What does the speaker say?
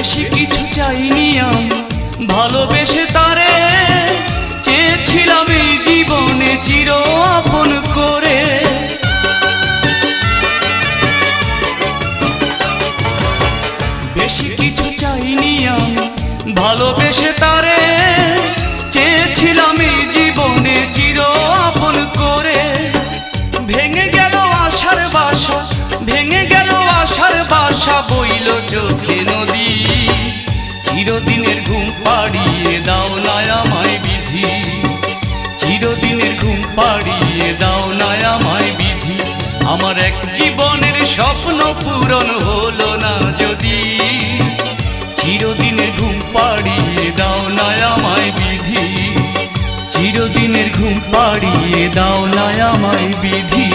বেশি কিছু চাইনি আমি ভালোবেসে তারে, চেয়েছিলাম এই জীবনে চির আপন করে। বেশি কিছু চাইনি আমি ভালোবেসে তারে, চেয়েছিলাম এই জীবনে চির আপন করে। ভেঙে গেল আশার বাসা, ভেঙে গেল আশার বাসা, বইল চোখে নদী। চিরদিনের ঘুম পাড়িয়ে দাও না আমায় বিধি, চিরদিনের ঘুম পাড়িয়ে দাও না আমায় বিধি। আমার এক জীবনের স্বপ্ন পূরণ হলো না যদি, চিরদিনের ঘুম পাড়িয়ে দাও না আমায় বিধি, চিরদিনের ঘুম পাড়িয়ে দাও না আমায় বিধি।